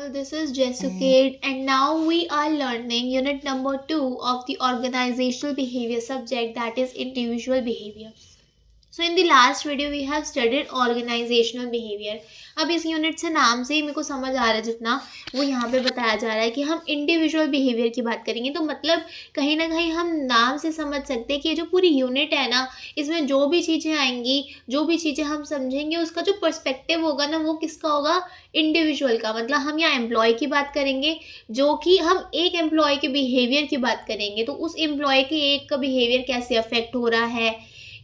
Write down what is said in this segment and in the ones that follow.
This is Jesucade, and now we are learning unit number 2 of the organizational behavior subject, that is individual behavior. So in the last video we have studied organizational behavior. अब इस unit से नाम से ही मेरे को समझ आ रहा है जितना वो यहाँ पे बताया जा रहा है कि हम इंडिविजुअल बिहेवियर की बात करेंगे, तो मतलब कहीं ना कहीं हम नाम से समझ सकते हैं कि ये जो पूरी यूनिट है ना, इसमें जो भी चीज़ें आएंगी, जो भी चीज़ें हम समझेंगे, उसका जो पर्सपेक्टिव होगा ना वो किसका होगा, इंडिविजुअल का। मतलब हम यहाँ एम्प्लॉय की बात करेंगे, जो कि हम एक एम्प्लॉय के बिहेवियर की बात करेंगे, तो उस एम्प्लॉय के एक का बिहेवियर कैसे अफेक्ट हो रहा है,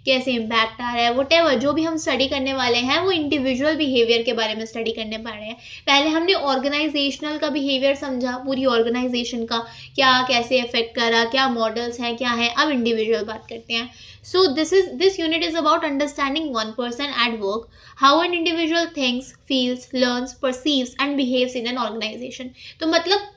कैसे इम्पैक्ट आ रहा है, वट जो भी हम स्टडी करने वाले हैं वो इंडिविजुअल बिहेवियर के बारे में स्टडी करने पा रहे हैं। पहले हमने ऑर्गेनाइजेशनल का बिहेवियर समझा, पूरी ऑर्गेनाइजेशन का क्या कैसे इफेक्ट करा, क्या मॉडल्स हैं, क्या है। अब इंडिविजुअल बात करते हैं। So this unit is about understanding one person at work, how an individual thinks, feels, learns, perceives and behaves in an organisation. तो मतलब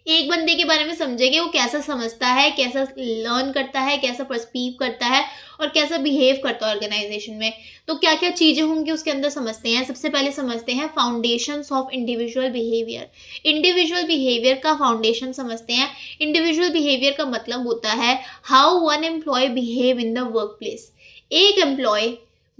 एक बंदे के बारे में समझेंगे, वो कैसा समझता है, कैसा लर्न करता है, कैसा परसीव करता है और कैसा बिहेव करता है ऑर्गेनाइजेशन में। तो क्या क्या चीज़ें होंगी उसके अंदर समझते हैं। सबसे पहले समझते हैं foundations of individual behaviour. Individual behaviour का फाउंडेशन समझते हैं। इंडिविजुअल बिहेवियर का मतलब होता है how one employee behave in the work place. एक एम्प्लॉय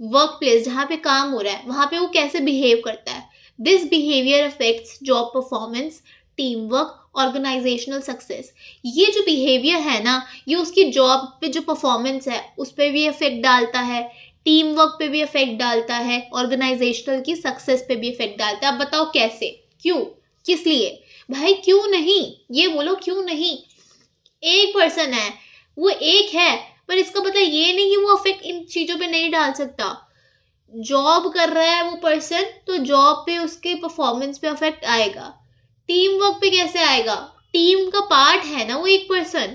वर्क प्लेस जहाँ पे काम हो रहा है वहाँ पे वो कैसे बिहेव करता है। This behaviour affects job performance, team work, organisational success. ये जो बिहेवियर है ना, ये उसकी जॉब पे जो परफॉर्मेंस है उस पर भी इफेक्ट डालता है, टीम वर्क पे भी इफेक्ट डालता है, ऑर्गेनाइजेशनल की सक्सेस पे भी इफेक्ट डालता है। अब बताओ कैसे, क्यों, किस लिए? भाई क्यों नहीं, ये बोलो क्यों नहीं। एक पर्सन है, वो एक है, पर इसका मतलब ये नहीं कि वो अफेक्ट इन चीजों पे नहीं डाल सकता। जॉब कर रहा है वो पर्सन, तो जॉब पे उसके परफॉर्मेंस पे अफेक्ट आएगा। टीम वर्क पे कैसे आएगा, टीम का पार्ट है ना वो एक पर्सन।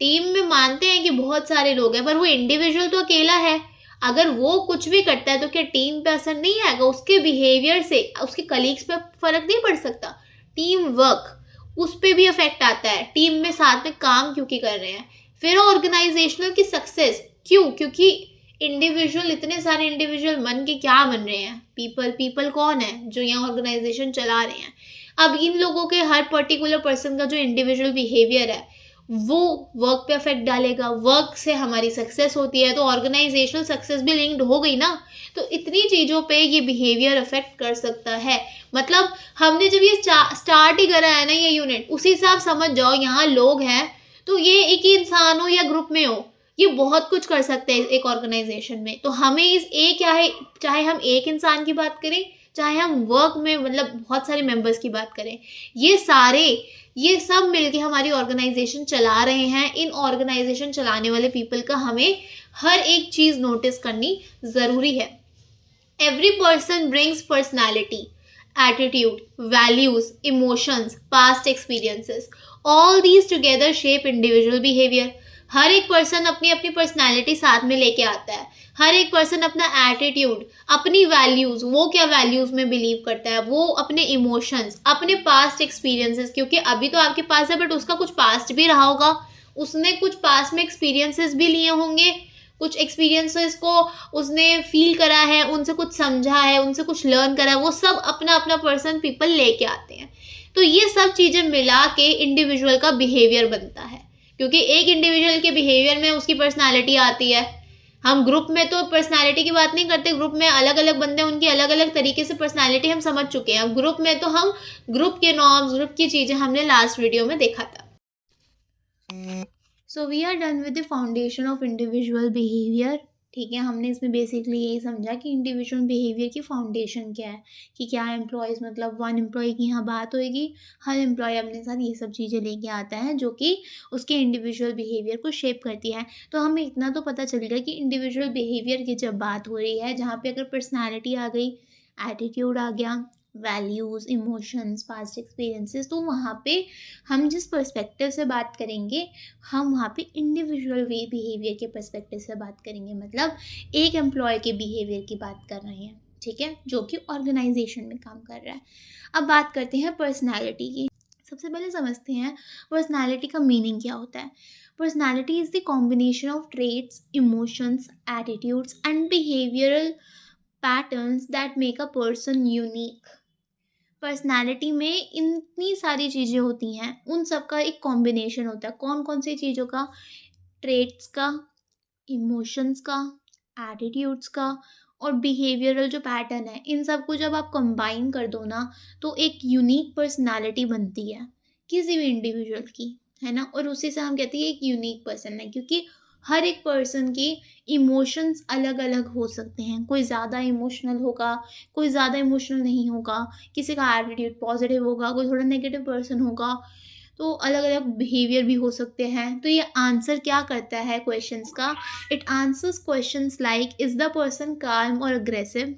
टीम में मानते हैं कि बहुत सारे लोग हैं, पर वो इंडिविजुअल तो अकेला है। अगर वो कुछ भी करता है तो क्या टीम पे असर नहीं आएगा? उसके बिहेवियर से उसके कलीग्स पे फर्क नहीं पड़ सकता? टीम वर्क उस पर भी अफेक्ट आता है, टीम में साथ में काम क्योंकि कर रहे हैं। फिर ऑर्गेनाइजेशनल की सक्सेस, क्यों? क्योंकि इंडिविजुअल, इतने सारे इंडिविजुअल बन के क्या बन रहे हैं, पीपल। पीपल कौन है? जो यहाँ ऑर्गेनाइजेशन चला रहे हैं। अब इन लोगों के हर पर्टिकुलर पर्सन का जो इंडिविजुअल बिहेवियर है वो वर्क पे अफेक्ट डालेगा। वर्क से हमारी सक्सेस होती है, तो ऑर्गेनाइजेशनल सक्सेस भी लिंक्ड हो गई ना। तो इतनी चीज़ों पे ये बिहेवियर अफेक्ट कर सकता है। मतलब हमने जब ये स्टार्ट ही करा है ना ये यूनिट, उसी से आप समझ जाओ यहाँ लोग हैं, तो ये एक ही इंसान हो या ग्रुप में हो, ये बहुत कुछ कर सकते हैं एक ऑर्गेनाइजेशन में। तो हमें इस एक क्या है, चाहे हम एक इंसान की बात करें, चाहे हम वर्क में मतलब बहुत सारे मेंबर्स की बात करें, ये सब मिलके हमारी ऑर्गेनाइजेशन चला रहे हैं। इन ऑर्गेनाइजेशन चलाने वाले पीपल का हमें हर एक चीज नोटिस करनी जरूरी है। Every person brings personality, attitude, values, emotions, past experiences, all these together shape individual behaviour. हर एक पर्सन अपनी अपनी पर्सनैलिटी साथ में लेके आता है। हर एक पर्सन अपना एटीट्यूड, अपनी वैल्यूज, वो क्या वैल्यूज में बिलीव करता है, वो अपने इमोशंस, अपने पास्ट एक्सपीरियंसेस, क्योंकि अभी तो आपके पास है बट उसका कुछ पास्ट भी रहा होगा, उसने कुछ पास्ट में एक्सपीरियंसेस भी लिए होंगे, कुछ एक्सपीरियंसेस को उसने फील करा है, उनसे कुछ समझा है, उनसे कुछ लर्न करा है, वो सब अपना अपना पर्सन पीपल लेके आते हैं। तो ये सब चीजें मिला के इंडिविजुअल का बिहेवियर बनता है, क्योंकि एक इंडिविजुअल के बिहेवियर में उसकी पर्सनालिटी आती है। हम ग्रुप में तो पर्सनालिटी की बात नहीं करते, ग्रुप में अलग अलग बंदे, उनकी अलग अलग तरीके से पर्सनालिटी हम समझ चुके हैं। अब ग्रुप में तो हम ग्रुप के नॉर्म्स, ग्रुप की चीजें हमने लास्ट वीडियो में देखा था। So we are done with the foundation of individual behaviour. ठीक है, हमने इसमें बेसिकली यही समझा कि इंडिविजुअल बिहेवियर की फाउंडेशन क्या है, कि क्या एम्प्लॉयज़, मतलब वन एम्प्लॉय की यहाँ बात होएगी, हर एम्प्लॉय अपने साथ ये सब चीज़ें लेके आता है जो कि उसके इंडिविजुअल बिहेवियर को शेप करती है। तो हमें इतना तो पता चल गया कि इंडिविजुअल बिहेवियर की जब बात हो रही है, जहाँ पे अगर पर्सनैलिटी आ गई, एटीट्यूड आ गया, वैल्यूज़, इमोशंस, पास्ट एक्सपीरियंसेस, तो वहाँ पे हम जिस पर्सपेक्टिव से बात करेंगे, हम वहाँ पे इंडिविजुअल बिहेवियर के पर्सपेक्टिव से बात करेंगे। मतलब एक एम्प्लॉय के बिहेवियर की बात कर रहे हैं, ठीक है, जो कि ऑर्गेनाइजेशन में काम कर रहा है। अब बात करते हैं पर्सनैलिटी की। सबसे पहले समझते हैं पर्सनैलिटी का मीनिंग क्या होता है। Personality is the combination of traits, emotions, attitudes and behavioural patterns that make a person unique. Personality में इतनी सारी चीज़ें होती हैं, उन सब का एक कॉम्बिनेशन होता है। कौन कौन सी चीज़ों का? ट्रेट्स का, इमोशंस का, एटीट्यूड्स का और बिहेवियरल जो पैटर्न है, इन सब को जब आप कंबाइन कर दो ना, तो एक यूनिक पर्सनालिटी बनती है किसी भी इंडिविजुअल की, है ना। और उसी से हम कहते हैं एक यूनिक पर्सन है, क्योंकि हर एक पर्सन के इमोशंस अलग अलग हो सकते हैं। कोई ज़्यादा इमोशनल होगा, कोई ज़्यादा इमोशनल नहीं होगा, किसी का एटीट्यूड पॉजिटिव होगा, कोई थोड़ा नेगेटिव पर्सन होगा, तो अलग अलग बिहेवियर भी हो सकते हैं। तो ये आंसर क्या करता है क्वेश्चंस का? It answers questions like, is the person calm और अग्रेसिव?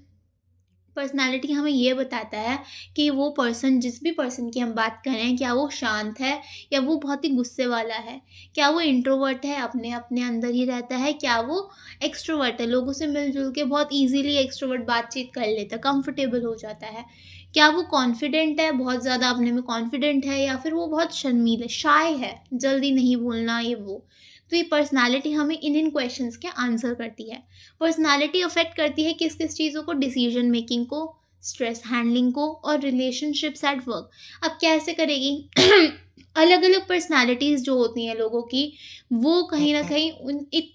पर्सनालिटी हमें ये बताता है कि वो पर्सन, जिस भी पर्सन की हम बात कर रहे हैं, क्या वो शांत है या वो बहुत ही गुस्से वाला है? क्या वो इंट्रोवर्ट है, अपने अपने अंदर ही रहता है? क्या वो एक्सट्रोवर्ट है, लोगों से मिलजुल के बहुत इजीली एक्सट्रोवर्ट बातचीत कर लेता है, कंफर्टेबल हो जाता है? क्या वो कॉन्फिडेंट है, बहुत ज़्यादा अपने में कॉन्फिडेंट है, या फिर वो बहुत शर्मीला शाय है, जल्दी नहीं बोलना, ये वो? तो ये पर्सनालिटी हमें इन क्वेश्चंस के आंसर करती है। पर्सनालिटी अफेक्ट करती है किस किस चीज़ों को? डिसीजन मेकिंग को, स्ट्रेस हैंडलिंग को और रिलेशनशिप्स एट वर्क। अब कैसे करेगी? अलग अलग पर्सनालिटीज़ जो होती हैं लोगों की, वो कहीं ना कहीं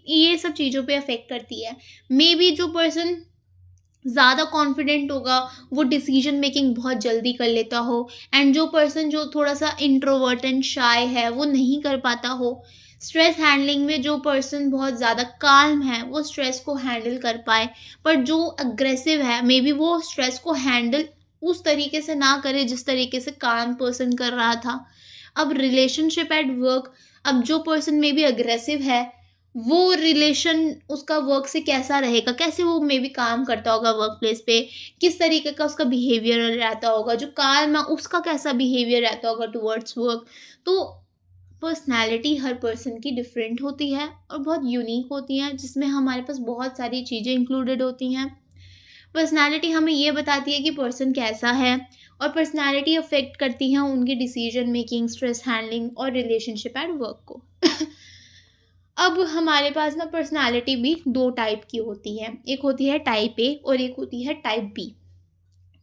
ये सब चीज़ों पे अफेक्ट करती है। मे बी जो पर्सन ज़्यादा कॉन्फिडेंट होगा, वो डिसीजन मेकिंग बहुत जल्दी कर लेता हो, एंड जो पर्सन जो थोड़ा सा इंट्रोवर्ट एंड शाय है, वो नहीं कर पाता हो। स्ट्रेस हैंडलिंग में जो पर्सन बहुत ज़्यादा काल्म है, वो स्ट्रेस को हैंडल कर पाए, पर जो अग्रेसिव है, मे बी वो स्ट्रेस को हैंडल उस तरीके से ना करे जिस तरीके से काम पर्सन कर रहा था। अब रिलेशनशिप एट वर्क, अब जो पर्सन मे बी अग्रेसिव है, वो रिलेशन उसका वर्क से कैसा रहेगा, कैसे वो मे बी काम करता होगा वर्क प्लेस पे, किस तरीके का उसका बिहेवियर रहता होगा, जो काम है उसका कैसा बिहेवियर रहता होगा टुवर्ड्स वर्क। तो पर्सनैलिटी हर पर्सन की डिफरेंट होती है और बहुत यूनिक होती है, जिसमें हमारे पास बहुत सारी चीज़ें इंक्लूडेड होती हैं। पर्सनैलिटी हमें ये बताती है कि पर्सन कैसा है, और पर्सनैलिटी अफेक्ट करती है उनकी डिसीजन मेकिंग, स्ट्रेस हैंडलिंग और रिलेशनशिप एंड वर्क को। अब हमारे पास ना पर्सनालिटी भी दो टाइप की होती है, एक होती है टाइप ए और एक होती है type B.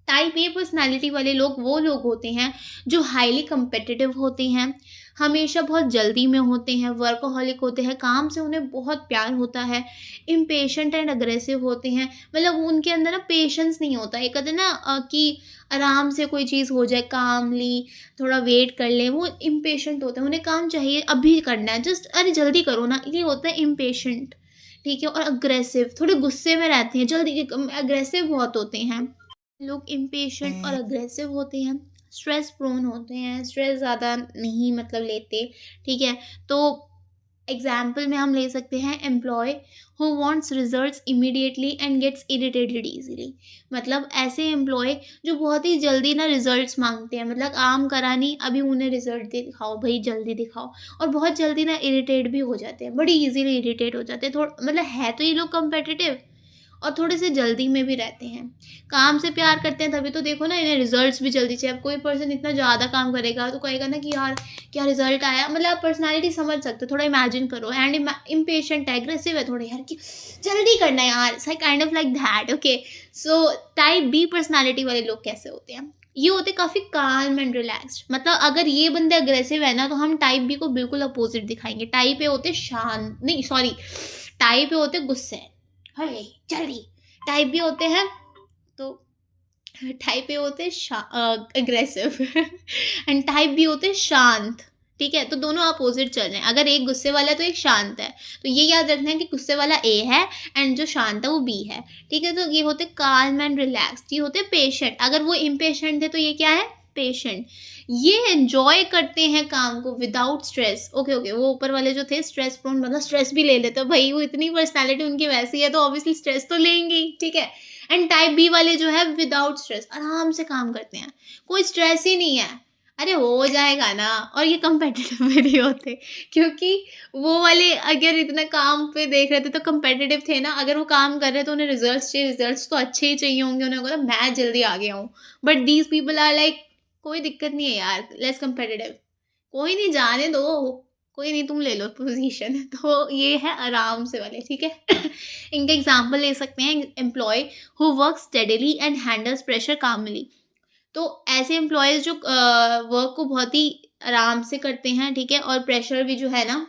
Type A personality वाले लोग वो लोग होते हैं जो हाईली कंपेटिटिव होते हैं, हमेशा बहुत जल्दी में होते हैं, वर्कोहॉलिक होते हैं, काम से उन्हें बहुत प्यार होता है, इम्पेशेंट एंड अग्रेसिव होते हैं। मतलब उनके अंदर ना पेशेंस नहीं होता। एक कहते हैं ना कि आराम से कोई चीज़ हो जाए, कामली थोड़ा वेट कर ले, वो इम्पेशेंट होते हैं, उन्हें काम चाहिए अभी करना है, जस्ट अरे जल्दी करो ना, ये होता है इम्पेशेंट। ठीक है। और अग्रेसिव, थोड़े गुस्से में रहते हैं, जल्दी अग्रेसिव बहुत होते हैं लोग। इम्पेशेंट और अग्रेसिव होते हैं, स्ट्रेस प्रोन होते हैं, स्ट्रेस ज़्यादा नहीं मतलब लेते। ठीक है। तो एग्जाम्पल में हम ले सकते हैं employee who wants results immediately and gets irritated easily. मतलब ऐसे एम्प्लॉय जो बहुत ही जल्दी ना रिजल्ट्स मांगते हैं, मतलब काम करा नहीं, अभी उन्हें रिजल्ट दिखाओ भाई, जल्दी दिखाओ, और बहुत जल्दी ना इरिटेट भी हो जाते हैं, बड़ी इजीली इरिटेट हो जाते हैं। थोड़ा मतलब है तो ये लोग कम्पेटिटिव और थोड़े से जल्दी में भी रहते हैं, काम से प्यार करते हैं, तभी तो देखो ना इन्हें रिजल्ट्स भी जल्दी चाहिए। अब कोई पर्सन इतना ज़्यादा काम करेगा तो कहेगा ना कि यार क्या रिजल्ट आया, मतलब आप पर्सनालिटी समझ सकते हो, थोड़ा इमेजिन करो। एंड इम्पेशेंट है, एग्रेसिव है थोड़े, यार कि जल्दी करना है यार, it's kind of like that. Okay. So type B personality वाले लोग कैसे होते हैं? ये होते काफ़ी काल्म एंड रिलैक्स्ड। मतलब अगर ये बंदे अग्रेसिव है ना, तो हम टाइप बी को बिल्कुल अपोजिट दिखाएंगे। टाइप ए होते शांत, नहीं सॉरी, टाइप ए होते गुस्से, अरे जल्दी। टाइप बी होते हैं तो टाइप ए होते अग्रेसिव एंड टाइप बी होते शांत। ठीक है। तो दोनों अपोजिट चल रहे हैं। अगर एक गुस्से वाला है तो एक शांत है, तो ये याद रखना है कि गुस्से वाला ए है एंड जो शांत है वो बी है। ठीक है। तो ये होते काल्म एंड रिलैक्स्ड, ये होते पेशेंट। अगर वो इम्पेशेंट थे तो ये क्या है? पेशेंट। ये एंजॉय करते हैं काम को विदाउट स्ट्रेस। ओके ओके, वो ऊपर वाले जो थे स्ट्रेस प्रोन, मतलब स्ट्रेस भी ले लेते हो भाई, वो इतनी पर्सनालिटी उनकी वैसी है तो ऑब्वियसली स्ट्रेस तो लेंगे ही। ठीक है। एंड टाइप बी वाले जो है विदाउट स्ट्रेस, आराम से काम करते हैं, कोई स्ट्रेस ही नहीं है, अरे हो जाएगा ना। और ये कंपेटिटिव भी नहीं होते, क्योंकि वो वाले अगर इतना काम पे देख रहे थे तो कंपेटिटिव थे ना। अगर वो काम कर रहे तो उन्हें रिजल्ट्स चाहिए, रिजल्ट्स तो अच्छे ही चाहिए होंगे, उन्हें बोला मैं जल्दी आ गया हूँ। But these people are like कोई दिक्कत नहीं है यार, लेस कंपेटिटिव, कोई नहीं, जाने दो, कोई नहीं, तुम ले लो पोजीशन। तो ये है आराम से वाले। ठीक है। इनका एग्जाम्पल ले सकते हैं employee who work steadily and handles pressure calmly. तो ऐसे एम्प्लॉयज़ जो वर्क को बहुत ही आराम से करते हैं, ठीक है, और प्रेशर भी जो है ना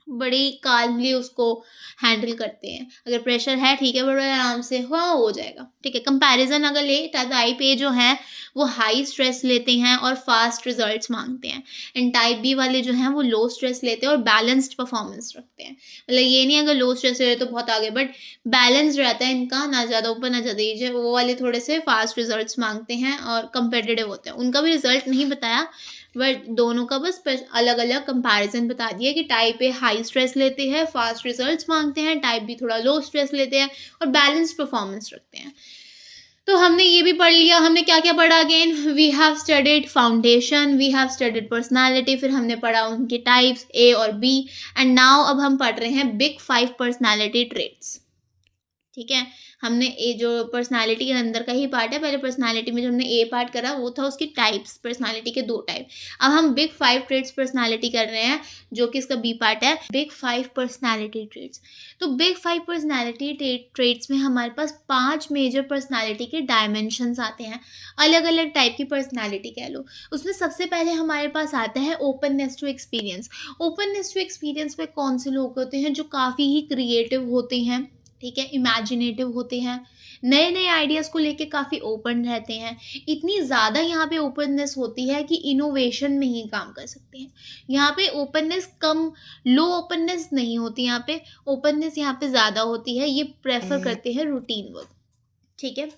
बड़ी काल्मली उसको हैंडल करते हैं। अगर प्रेशर है, ठीक है, बड़े आराम से हाँ हो जाएगा, ठीक है। कंपैरिजन अगर ले टाइप ए जो है वो हाई स्ट्रेस लेते हैं और फास्ट रिजल्ट्स मांगते हैं, एंड टाइप बी वाले जो हैं वो लो स्ट्रेस लेते हैं और बैलेंस्ड परफॉर्मेंस रखते हैं। मतलब ये नहीं अगर लो स्ट्रेस ले तो बहुत आगे, बट बैलेंस रहता है इनका, ना ज़्यादा ऊपर ना ज़्यादा नीचे। वो वाले थोड़े से फास्ट रिजल्ट्स मांगते हैं और कंपेटिटिव होते हैं। उनका भी रिजल्ट नहीं बताया, बट दोनों का बस अलग अलग कंपैरिजन बता दिया कि टाइप ए हाई स्ट्रेस लेते हैं, फास्ट रिजल्ट्स मांगते हैं, टाइप बी थोड़ा लो स्ट्रेस लेते हैं और बैलेंस्ड परफॉर्मेंस रखते हैं। तो हमने ये भी पढ़ लिया। हमने क्या क्या पढ़ा? Again we have studied foundation, we have studied personality, फिर हमने पढ़ा उनके टाइप्स ए और बी, एंड नाउ अब हम पढ़ रहे हैं बिग 5 पर्सनालिटी ट्रेट्स, ठीक है। हमने ए जो पर्सनालिटी के अंदर का ही पार्ट है, पहले पर्सनालिटी में जो हमने ए पार्ट करा वो था उसकी टाइप्स, पर्सनालिटी के 2 टाइप। अब हम बिग 5 ट्रेट्स पर्सनालिटी कर रहे हैं, जो कि इसका बी पार्ट है, बिग 5 पर्सनालिटी ट्रेट्स। तो बिग 5 पर्सनालिटी ट्रेट्स में हमारे पास 5 मेजर पर्सनालिटी के डायमेंशंस आते हैं, अलग अलग टाइप की पर्सनालिटी कह लो। उसमें सबसे पहले हमारे पास आता है openness to experience. Openness to experience में कौन से लोग होते हैं? जो काफ़ी ही क्रिएटिव होते हैं, ठीक है, इमेजिनेटिव होते हैं, नए नए आइडियाज़ को लेके काफ़ी ओपन रहते हैं। इतनी ज़्यादा यहाँ पे ओपननेस होती है कि इनोवेशन में ही काम कर सकते हैं। यहाँ पे ओपननेस कम, लो ओपननेस नहीं होती, यहाँ पे ओपननेस यहाँ पे ज़्यादा होती है। ये प्रेफर करते हैं रूटीन वर्क, ठीक है।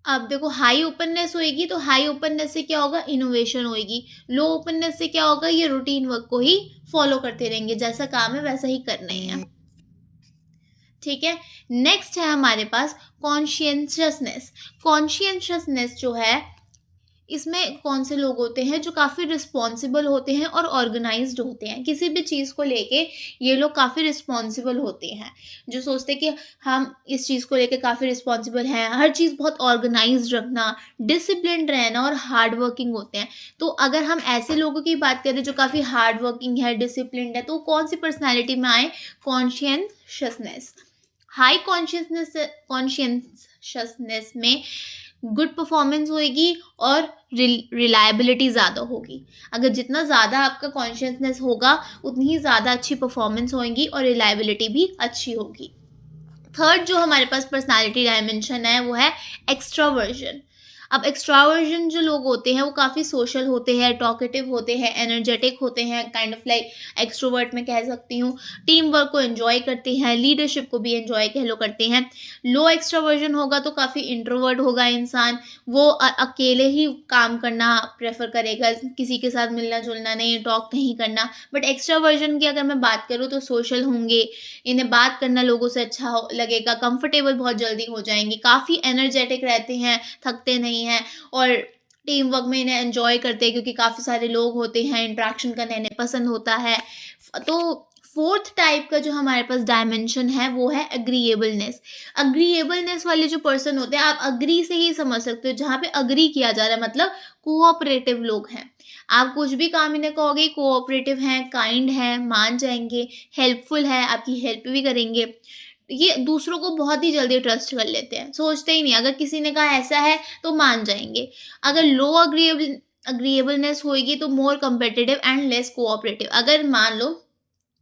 अब देखो, हाई ओपननेस होएगी तो हाई ओपननेस से क्या होगा? इनोवेशन होएगी। लो ओपननेस से क्या होगा? ये रूटीन वर्क को ही फॉलो करते रहेंगे, जैसा काम है वैसा ही करना है, ठीक है। नेक्स्ट है हमारे पास कॉन्शियसनेस। कॉन्शियसनेस जो है, इसमें कौन से लोग होते हैं? जो काफ़ी रिस्पॉन्सिबल होते हैं और ऑर्गेनाइज्ड होते हैं। किसी भी चीज़ को लेके ये लोग काफ़ी रिस्पॉन्सिबल होते हैं, जो सोचते हैं कि हम इस चीज़ को लेके काफ़ी रिस्पॉन्सिबल हैं। हर चीज़ बहुत ऑर्गेनाइज्ड रखना, डिसिप्लिन रहना और हार्ड वर्किंग होते हैं। तो अगर हम ऐसे लोगों की बात करें जो काफ़ी हार्ड वर्किंग है, डिसिप्लिन्ड है, तो कौन सी पर्सनैलिटी में आए? कॉन्शियसनेस। हाई कॉन्शियसनेस में गुड परफॉर्मेंस होएगी और रिलायबिलिटी ज़्यादा होगी। अगर जितना ज़्यादा आपका कॉन्शियसनेस होगा उतनी ही ज़्यादा अच्छी परफॉर्मेंस होएगी और रिलायबिलिटी भी अच्छी होगी। थर्ड जो हमारे पास पर्सनालिटी डायमेंशन है वो है एक्स्ट्रावर्जन। अब एक्स्ट्रावर्जन जो लोग होते हैं वो काफ़ी सोशल होते हैं, टॉकेटिव होते हैं, एनर्जेटिक होते हैं, काइंड ऑफ लाइक एक्सट्रोवर्ट में कह सकती हूँ। टीम वर्क को एंजॉय करते हैं, लीडरशिप को भी एंजॉय कह लो करते हैं। लो एक्स्ट्रावर्जन होगा तो काफ़ी इंट्रोवर्ट होगा इंसान, वो अकेले ही काम करना प्रेफर करेगा, किसी के साथ मिलना जुलना नहीं, टॉक नहीं करना। बट एक्स्ट्रावर्जन की अगर मैं बात करूँ तो सोशल होंगे, इन्हें बात करना लोगों से अच्छा लगेगा, कंफर्टेबल बहुत जल्दी हो जाएंगे, काफ़ी एनर्जेटिक रहते हैं, थकते नहीं हैं, और टीम वर्क में इन्हें एंजॉय करते हैं क्योंकि काफ़ी सारे लोग होते हैं, इंट्रैक्शन करना इन्हें पसंद होता है। तो फोर्थ टाइप का जो हमारे पास डायमेंशन है वो है अग्रीएबलनेस। अग्रीएबलनेस वाले जो पर्सन होते हैं, आप अग्री से ही समझ सकते हो, जहाँ पे अग्री किया जा रहा है मतलब कोऑपरेटिव लोग हैं। आप कुछ भी काम इन्हें कहोगे, कोऑपरेटिव हैं, काइंड हैं, मान जाएंगे, हेल्पफुल है, आपकी हेल्प भी करेंगे। ये दूसरों को बहुत ही जल्दी ट्रस्ट कर लेते हैं, सोचते ही नहीं, अगर किसी ने कहा ऐसा है तो मान जाएंगे। अगर लो अग्रीएबलनेस होगी तो मोर कम्पिटिटिव एंड लेस कोऑपरेटिव। अगर मान लो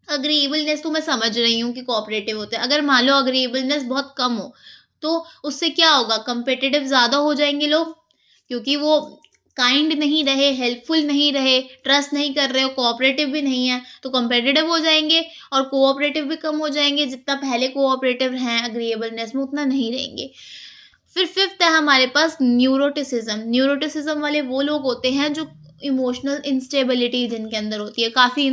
अग्रीएबलनेस तो मैं समझ रही हूँ कि कोऑपरेटिव होते हैं, अगर मान लो अग्रीएबलनेस बहुत कम हो तो उससे क्या होगा? कम्पिटिटिव ज़्यादा हो जाएंगे लोग, क्योंकि वो काइंड नहीं रहे, हेल्पफुल नहीं रहे, ट्रस्ट नहीं कर रहे हो, कोऑपरेटिव भी नहीं है, तो कम्पिटिटिव हो जाएंगे और कोऑपरेटिव भी कम हो जाएंगे। जितना पहले कोऑपरेटिव हैं अग्रीएबलनेस में उतना नहीं रहेंगे। फिर फिफ्थ है हमारे पास न्यूरोटिसिज्म। न्यूरोटिसिज्म वाले वो लोग होते हैं जो इमोशनल इंस्टेबिलिटी जिनके अंदर होती है, काफ़ी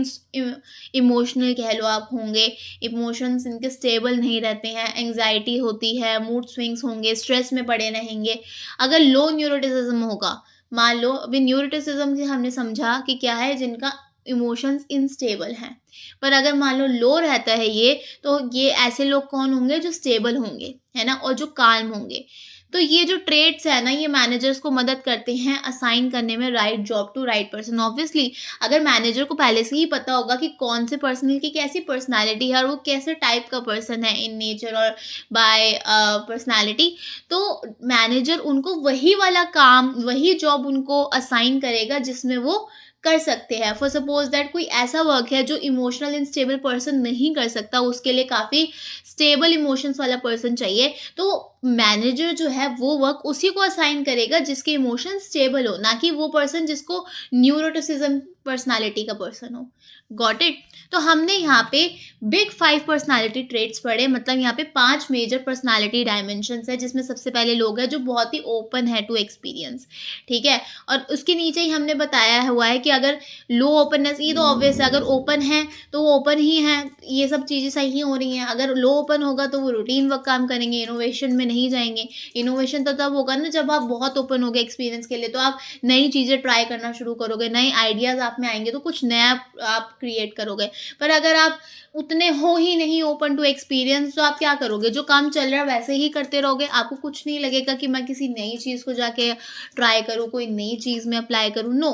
इमोशनल कह लो आप होंगे, इमोशंस इनके स्टेबल नहीं रहते हैं, एंग्जाइटी होती है, मूड स्विंग्स होंगे, स्ट्रेस में पड़े रहेंगे। अगर लो न्यूरोटिसिज्म होगा, मान लो अभी न्यूरोटिसिज्म से हमने समझा कि क्या है, जिनका इमोशंस इनस्टेबल हैं, पर अगर मान लो लो रहता है ये, तो ये ऐसे लोग कौन होंगे? जो स्टेबल होंगे, है ना, और जो काल्म होंगे। तो ये जो ट्रेड्स है ना, ये मैनेजर्स को मदद करते हैं असाइन करने में right job to right person. Obviously अगर मैनेजर को पहले से ही पता होगा कि कौन से पर्सन की कैसी पर्सनालिटी है और वो कैसे टाइप का पर्सन है इन नेचर और बाय पर्सनालिटी, तो मैनेजर उनको वही वाला काम, वही जॉब उनको असाइन करेगा जिसमें वो कर सकते हैं। फॉर सपोज दैट कोई ऐसा वर्क है जो इमोशनल अनस्टेबल पर्सन नहीं कर सकता, उसके लिए काफ़ी स्टेबल इमोशंस वाला पर्सन चाहिए, तो मैनेजर जो है वो वर्क उसी को असाइन करेगा जिसके इमोशन स्टेबल हो, ना कि वो पर्सन जिसको न्यूरोटिसिज्म पर्सनालिटी का पर्सन हो। Got it? तो हमने यहाँ पे बिग 5 पर्सनालिटी ट्रेट्स पढ़े, मतलब यहाँ पे 5 मेजर पर्सनालिटी डायमेंशंस है, जिसमें सबसे पहले लोग हैं जो बहुत ही ओपन है टू एक्सपीरियंस, ठीक है। और उसके नीचे ही हमने बताया हुआ है कि अगर लो ओपननेस, ये तो ऑब्वियस है, अगर ओपन है तो वो ओपन ही है, ये सब चीज़ें सही हो रही हैं। अगर लो ओपन होगा तो वो रूटीन वर्क काम करेंगे, इनोवेशन में नहीं जाएंगे। इनोवेशन तो तब होगा ना जब आप बहुत ओपन हो गए एक्सपीरियंस के लिए, तो आप नई चीज़ें ट्राई करना शुरू करोगे, नए आइडियाज़ आप में आएंगे, तो कुछ नया आप क्रिएट करोगे। पर अगर आप उतने हो ही नहीं ओपन टू एक्सपीरियंस, तो आप क्या करोगे? जो काम चल रहा है वैसे ही करते रहोगे, आपको कुछ नहीं लगेगा कि मैं किसी नई चीज़ को जाके ट्राई करूँ, कोई नई चीज़ में अप्लाई करूँ। नो,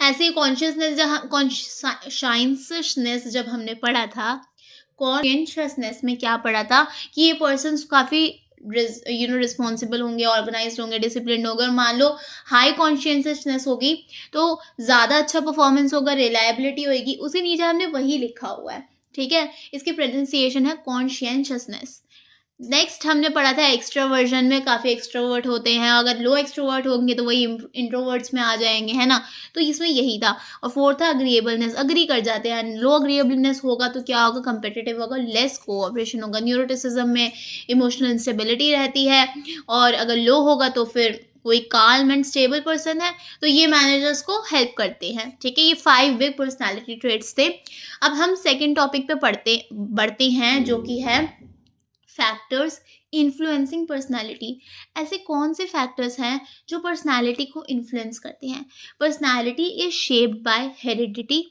ऐसे कॉन्शियसनेस, जहाँ कॉन्शियसनेस जब हमने पढ़ा था, कॉन्शियसनेस में क्या पढ़ा था कि ये पर्सन काफ़ी रिस्पॉन्सिबल होंगे, ऑर्गेनाइज्ड होंगे, डिसिप्लिन होंगे। और मान लो हाई कॉन्शियसनेस होगी तो ज़्यादा अच्छा परफॉर्मेंस होगा, रिलायबिलिटी होगी। उसी नीचे हमने वही लिखा हुआ है, ठीक है। इसकी प्रोनाउंसिएशन है कॉन्शियसनेस। नेक्स्ट हमने पढ़ा था एक्सट्रोवर्जन में काफ़ी एक्सट्रोवर्ट होते हैं, अगर लो एक्सट्रोवर्ट होंगे तो वही इंट्रोवर्ट्स में आ जाएंगे, है ना। तो इसमें यही था। और फोर्थ था अग्रीएबलनेस, अग्री कर जाते हैं। लो अग्रीएबलनेस होगा तो क्या होगा? कंपेटिटिव होगा, लेस कोऑपरेशन होगा। न्यूरोटिसिज्म में इमोशनल इंस्टेबिलिटी रहती है, और अगर लो होगा तो फिर कोई काल्म एंड स्टेबल पर्सन है, तो ये मैनेजर्स को हेल्प करते हैं, ठीक है। ये 5 बिग पर्सनैलिटी ट्रेट्स थे। अब हम सेकेंड टॉपिक पे बढ़ते हैं, जो कि है फैक्टर्स इन्फ्लुएंसिंग पर्सनालिटी। ऐसे कौन से फैक्टर्स हैं जो पर्सनालिटी को इन्फ्लुएंस करते हैं? Personality is shaped by heredity,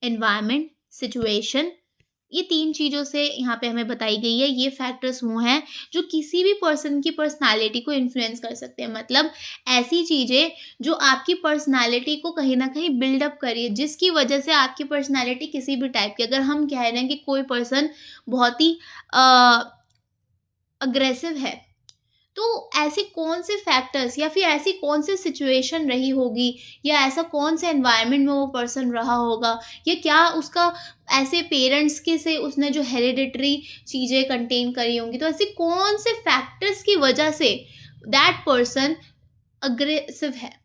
environment, situation. ये 3 चीज़ों से यहाँ पे हमें बताई गई है। ये फैक्टर्स वो हैं जो किसी भी पर्सन की पर्सनालिटी को इन्फ्लुएंस कर सकते हैं। मतलब ऐसी चीज़ें जो आपकी पर्सनालिटी को कहीं ना कहीं बिल्डअप करिए, जिसकी वजह से आपकी पर्सनालिटी किसी भी टाइप की, अगर हम कह रहे हैं कि कोई पर्सन बहुत ही अग्रेसिव है, तो ऐसे कौन से फैक्टर्स या फिर ऐसी कौन सी सिचुएशन रही होगी, या ऐसा कौन से एनवायरनमेंट में वो पर्सन रहा होगा, या क्या उसका ऐसे पेरेंट्स के से उसने जो हेरिडिटरी चीज़ें कंटेन करी होंगी, तो ऐसे कौन से फैक्टर्स की वजह से दैट पर्सन अग्रेसिव है,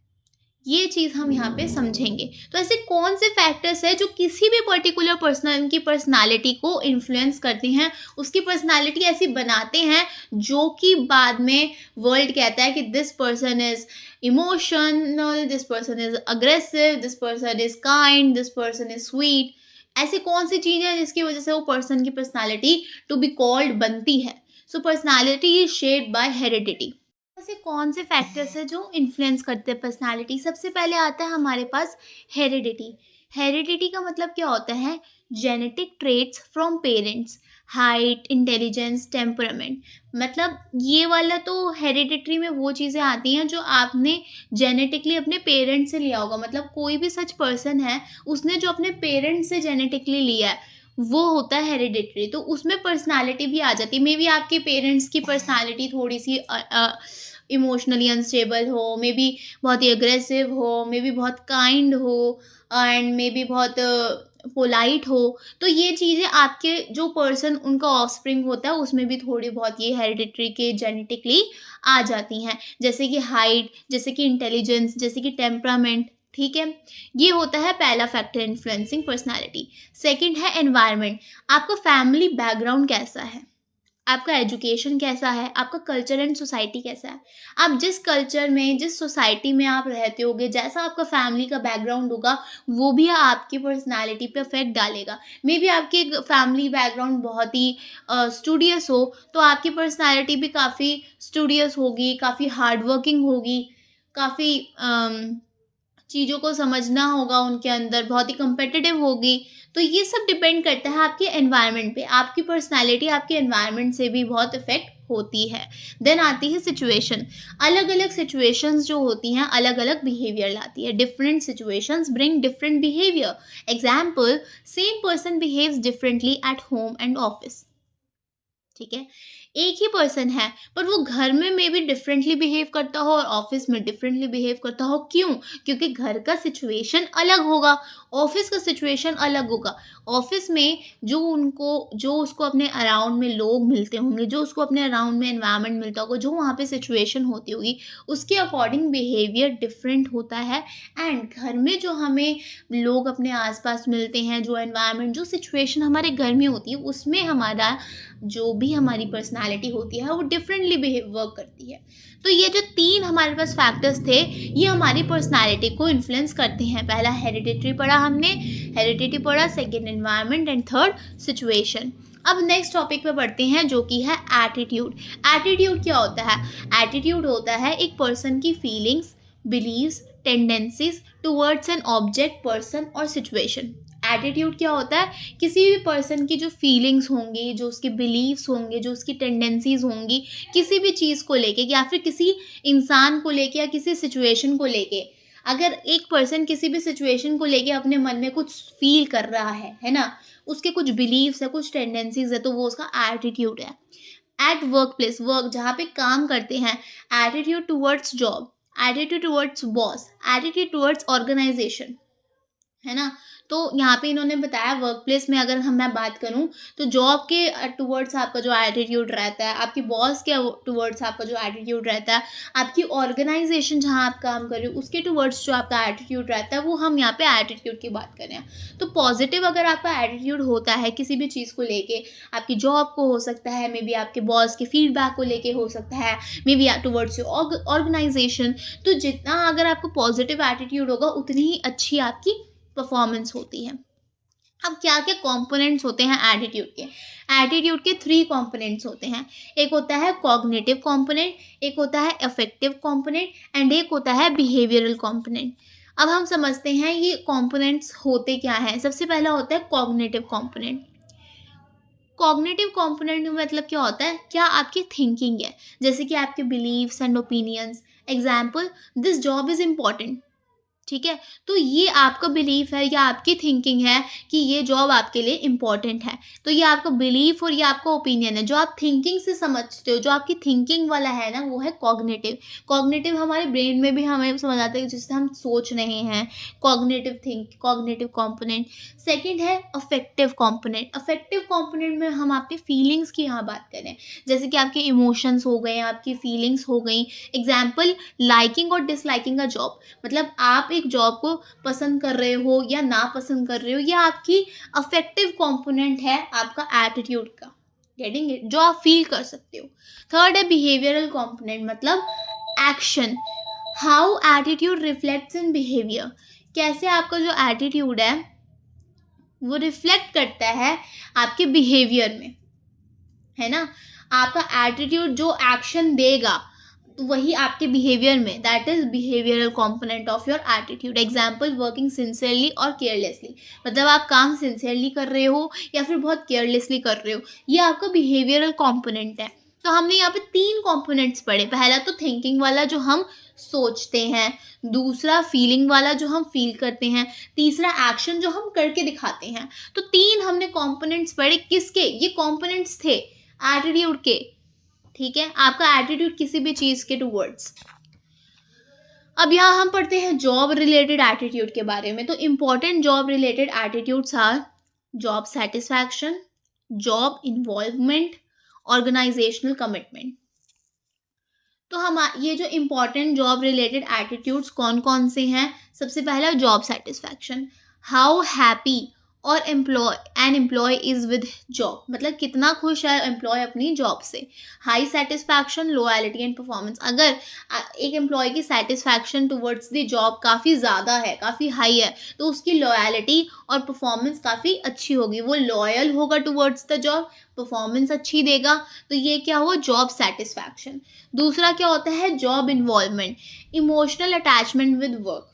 ये चीज़ हम यहाँ पे समझेंगे। तो ऐसे कौन से फैक्टर्स है जो किसी भी पर्टिकुलर पर्सन की पर्सनालिटी को इन्फ्लुएंस करते हैं, उसकी पर्सनालिटी ऐसी बनाते हैं जो कि बाद में वर्ल्ड कहता है कि this person is emotional, this person is aggressive, this person is kind, this person is sweet. ऐसी कौन सी चीज़ है जिसकी वजह से वो पर्सन की पर्सनालिटी टू बी कॉल्ड बनती है? So personality is shaped by heredity. ऐसे कौन से फैक्टर्स हैं जो इन्फ्लुएंस करते हैं पर्सनालिटी? सबसे पहले आता है हमारे पास हेरिडिटी। हेरिडिटी का मतलब क्या होता है? Genetic traits from parents, height, intelligence, temperament. मतलब ये वाला तो हेरिडिटरी में वो चीज़ें आती हैं जो आपने जेनेटिकली अपने पेरेंट्स से लिया होगा। मतलब कोई भी सच पर्सन है, उसने जो अपने पेरेंट्स से जेनेटिकली लिया है वो होता है हेरिडिटरी। तो उसमें पर्सनालिटी भी आ जाती है। मे बी आपके पेरेंट्स की पर्सनालिटी थोड़ी सी इमोशनली अनस्टेबल हो, मे बी बहुत ही अग्रेसिव हो, मे बी बहुत काइंड हो, एंड मे बी बहुत पोलाइट हो। तो ये चीज़ें आपके जो पर्सन उनका ऑफस्प्रिंग होता है उसमें भी थोड़ी बहुत ये हेरिडिटरी के जेनेटिकली आ जाती हैं। जैसे कि हाइट, जैसे कि इंटेलिजेंस, जैसे कि टेम्परामेंट, ठीक है। ये होता है पहला फैक्टर इन्फ्लुएंसिंग पर्सनालिटी। सेकंड है एनवायरनमेंट। आपका फैमिली बैकग्राउंड कैसा है, आपका एजुकेशन कैसा है, आपका कल्चर एंड सोसाइटी कैसा है। आप जिस कल्चर में, जिस सोसाइटी में आप रहते होगे, जैसा आपका फैमिली का बैकग्राउंड होगा, वो भी आपकी पर्सनालिटी पे इफेक्ट डालेगा। मे बी आपकी फैमिली बैकग्राउंड बहुत ही स्टूडियस हो, तो आपकी पर्सनालिटी भी काफ़ी स्टूडियस होगी, काफ़ी हार्डवर्किंग होगी, काफ़ी चीज़ों को समझना होगा उनके अंदर, बहुत ही कम्पिटिटिव होगी। तो ये सब डिपेंड करता है आपके एनवायरनमेंट पे। आपकी पर्सनालिटी आपके एनवायरनमेंट से भी बहुत इफेक्ट होती है। देन आती है सिचुएशन। अलग अलग सिचुएशंस जो होती हैं अलग अलग बिहेवियर लाती है। Different situations bring different behaviour. Example, same person behaves differently at home and office. ठीक है, एक ही पर्सन है पर वो घर में मे बी डिफरेंटली बिहेव करता हो और ऑफिस में डिफरेंटली बिहेव करता हो। क्यों? क्योंकि घर का सिचुएशन अलग होगा, ऑफिस का सिचुएशन अलग होगा। ऑफिस में जो उसको अपने अराउंड में लोग मिलते होंगे, जो उसको अपने अराउंड में एनवायरनमेंट मिलता होगा, जो वहाँ पे सिचुएशन होती होगी, उसके अकॉर्डिंग बिहेवियर डिफरेंट होता है। एंड घर में जो हमें लोग अपने आसपास मिलते हैं, जो एनवायरनमेंट, जो सिचुएशन हमारे घर में होती है, उसमें हमारा जो भी हमारी पर्सनालिटी होती है वो डिफरेंटली बिहेव वर्क करती है। तो ये जो 3 हमारे पास फैक्टर्स थे, ये हमारी पर्सनालिटी को इन्फ्लुएंस करते हैं। पहला हेरिडिटरी पढ़ा हमने, हेरिडिटरी पढ़ा, second environment and third situation. अब नेक्स्ट टॉपिक पे पढ़ते हैं जो कि है एटीट्यूड। एटीट्यूड क्या होता है? एटीट्यूड होता है एक पर्सन की feelings, beliefs, tendencies towards an object, person और सिचुएशन। एटीट्यूड क्या होता है? किसी भी पर्सन की जो फीलिंग्स होंगी, जो उसके बिलीव्स होंगे, जो उसकी टेंडेंसीज होंगी, किसी भी चीज़ को लेके या फिर किसी इंसान को लेके या किसी सिचुएशन को लेके, अगर एक पर्सन किसी भी सिचुएशन को लेके अपने मन में कुछ फील कर रहा है ना, उसके कुछ बिलीव्स है, कुछ टेंडेंसीज है, तो वो उसका एटीट्यूड है। एट वर्क प्लेस, वर्क जहाँ पे काम करते हैं, attitude towards job, attitude towards boss, attitude towards organisation, है ना। तो यहाँ पे इन्होंने बताया वर्क प्लेस में अगर मैं बात करूँ तो जॉब के टुवर्ड्स आपका जो एटीट्यूड रहता है, आपकी बॉस के टुवर्ड्स आपका जो एटीट्यूड रहता है, आपकी ऑर्गेनाइजेशन जहाँ आप काम कर रहे हो उसके टुवर्ड्स जो आपका एटीट्यूड रहता है, वो हम यहाँ पे एटीट्यूड की बात करें। तो पॉजिटिव अगर आपका एटीट्यूड होता है किसी भी चीज़ को लेके, आपकी जॉब को हो सकता है, मे बी आपके बॉस के फीडबैक को लेके हो सकता है, maybe towards your organisation, तो जितना अगर आपको पॉजिटिव एटीट्यूड होगा उतनी ही अच्छी आपकी परफॉर्मेंस होती है। अब क्या क्या कंपोनेंट्स होते हैं एटीट्यूड के? एटीट्यूड के 3 कंपोनेंट्स होते हैं। एक होता है कॉग्निटिव कंपोनेंट, एक होता है अफेक्टिव कंपोनेंट एंड एक होता है बिहेवियरल कंपोनेंट। अब हम समझते हैं ये कंपोनेंट्स होते क्या हैं। सबसे पहला होता है कॉग्निटिव कंपोनेंट। कॉग्निटिव कंपोनेंट में मतलब क्या होता है? क्या आपकी थिंकिंग है, जैसे कि आपके beliefs and opinions. Example, this job is important. ठीक है, तो ये आपका बिलीफ है या आपकी थिंकिंग है कि ये जॉब आपके लिए इम्पॉर्टेंट है। तो ये आपका बिलीफ और ये आपका ओपिनियन है, जो आप थिंकिंग से समझते हो, जो आपकी थिंकिंग वाला है ना, वो है कॉग्निटिव। कॉग्निटिव हमारे ब्रेन में भी हमें समझ आता है जिससे हम सोच रहे हैं, कॉग्निटिव कंपोनेंट। सेकंड है अफेक्टिव कंपोनेंट। अफेक्टिव कंपोनेंट में हम आपके फीलिंग्स की यहाँ बात करें, जैसे कि आपके इमोशंस हो गए, आपकी फीलिंग्स हो गई। एग्जाम्पल, लाइकिंग और डिसलाइकिंग अ जॉब, मतलब आप एक जॉब को पसंद कर रहे हो या ना पसंद कर रहे हो, या आपकी अफेक्टिव कंपोनेंट है आपका एटीट्यूड का, गेटिंग इट, जो आप फील कर सकते हो। थर्ड है बिहेवियरल कंपोनेंट, मतलब action, how attitude reflects in behaviour, कैसे आपका जो एटीट्यूड है वो रिफ्लेक्ट करता है आपके बिहेवियर में, है ना। आपका एटीट्यूड जो एक्शन देगा तो वही आपके बिहेवियर में, that is behavioural component of your attitude. Example, working sincerely और केयरलेसली, मतलब आप काम सिंसियरली कर रहे हो या फिर बहुत केयरलेसली कर रहे हो, ये आपका बिहेवियरल कंपोनेंट है। तो हमने यहाँ पे 3 कंपोनेंट्स पढ़े। पहला तो थिंकिंग वाला जो हम सोचते हैं, दूसरा फीलिंग वाला जो हम फील करते हैं, तीसरा एक्शन जो हम करके दिखाते हैं। तो 3 हमने कंपोनेंट्स पढ़े। किसके? ये कंपोनेंट्स थे एटीट्यूड के। ठीक है, आपका एटीट्यूड किसी भी चीज के टुवर्ड्स। अब यहाँ हम पढ़ते हैं जॉब रिलेटेड एटीट्यूड के बारे में। तो important job related attitudes are job satisfaction, job involvement, organisational commitment. तो हम ये जो इंपॉर्टेंट जॉब रिलेटेड एटीट्यूड्स कौन कौन से हैं? सबसे पहला जॉब सेटिस्फैक्शन, हाउ हैप्पी और एम्प्लॉय इज विद जॉब, मतलब कितना खुश है एम्प्लॉय अपनी जॉब से। High satisfaction, loyalty and performance, अगर एक एम्प्लॉय की सेटिस्फैक्शन टुवर्ड्स द जॉब काफ़ी ज़्यादा है, काफ़ी हाई है, तो उसकी लॉयल्टी और परफॉर्मेंस काफ़ी अच्छी होगी, वो लॉयल होगा टुवर्ड्स द जॉब, परफॉर्मेंस अच्छी देगा। तो ये क्या हुआ? Job satisfaction. दूसरा क्या होता है? Job involvement, emotional attachment with work.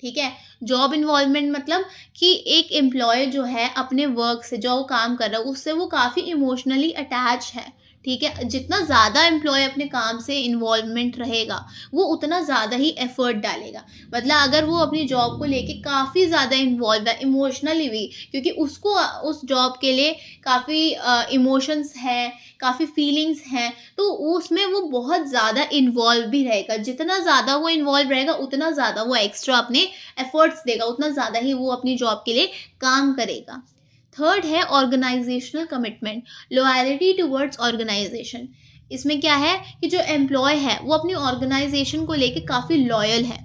ठीक है, जॉब इन्वॉल्वमेंट मतलब कि एक एम्प्लॉय जो है अपने वर्क से, जो वो काम कर रहा है उससे वो काफ़ी इमोशनली अटैच है। ठीक है, जितना ज़्यादा एम्प्लॉय अपने काम से इन्वॉल्वमेंट रहेगा वो उतना ज़्यादा ही एफर्ट डालेगा। मतलब अगर वो अपनी जॉब को लेके काफ़ी ज़्यादा इन्वॉल्व है इमोशनली भी, क्योंकि उसको उस जॉब के लिए काफ़ी इमोशंस हैं, काफ़ी फीलिंग्स हैं, तो उसमें वो बहुत ज़्यादा इन्वॉल्व भी रहेगा। जितना ज़्यादा वो इन्वॉल्व रहेगा उतना ज़्यादा वो एक्स्ट्रा अपने एफर्ट्स देगा, उतना ज़्यादा ही वो अपनी जॉब के लिए काम करेगा। थर्ड है organisational commitment, loyalty towards organisation. इसमें क्या है कि जो एम्प्लॉय है वो अपनी ऑर्गेनाइजेशन को लेके काफ़ी लॉयल है,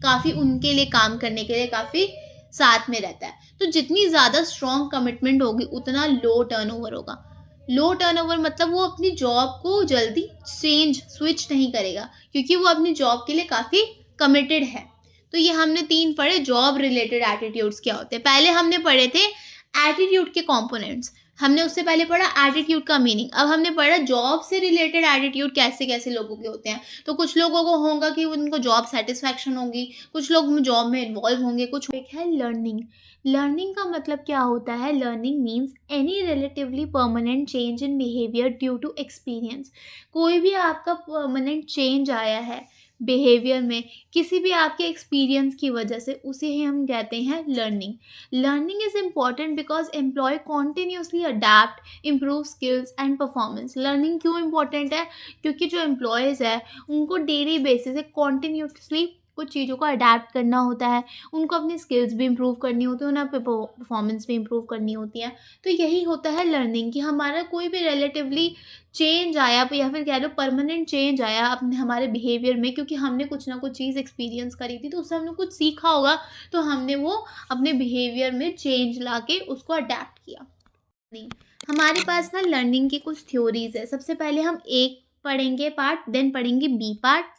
काफ़ी उनके लिए काम करने के लिए काफ़ी साथ में रहता है। तो जितनी ज़्यादा स्ट्रॉन्ग कमिटमेंट होगी उतना लो टर्नओवर होगा। लो टर्नओवर मतलब वो अपनी जॉब को जल्दी स्विच नहीं करेगा, क्योंकि वो अपनी जॉब के लिए काफ़ी कमिटेड है। तो ये हमने 3 पढ़े जॉब रिलेटेड एटीट्यूड्स क्या होते हैं। पहले हमने पढ़े थे एटीट्यूड के कंपोनेंट्स, हमने उससे पहले पढ़ा एटीट्यूड का मीनिंग। अब हमने पढ़ा जॉब से रिलेटेड एटीट्यूड कैसे कैसे लोगों के होते हैं। तो कुछ लोगों को होगा कि उनको जॉब सेटिस्फैक्शन होगी, कुछ लोग जॉब में इन्वॉल्व होंगे, कुछ एक है लर्निंग। लर्निंग का मतलब क्या होता है? Learning means any relatively permanent change in behaviour due to experience. कोई भी आपका परमानेंट चेंज आया है बिहेवियर में किसी भी आपके एक्सपीरियंस की वजह से, उसे ही हम कहते हैं learning. Learning is important because employee continuously adapt improve skills and performance. Learning क्यों इम्पॉर्टेंट है? क्योंकि जो एम्प्लॉयज़ है उनको डेली बेसिस से कॉन्टिन्यूसली कुछ चीज़ों को अडेप्ट करना होता है, उनको अपनी स्किल्स भी इम्प्रूव करनी होती है, उन्हें परफॉर्मेंस भी इम्प्रूव करनी होती है। तो यही होता है लर्निंग, कि हमारा कोई भी रिलेटिवली चेंज आया या फिर कह लो परमानेंट चेंज आया अपने हमारे बिहेवियर में, क्योंकि हमने कुछ ना कुछ चीज़ एक्सपीरियंस करी थी, तो उससे हमने कुछ सीखा होगा, तो हमने वो अपने बिहेवियर में चेंज ला के उसको अडेप्ट किया। नहीं, हमारे पास ना लर्निंग की कुछ थ्योरीज है। सबसे पहले हम एक पढ़ेंगे पार्ट, देन पढ़ेंगे बी पार्ट,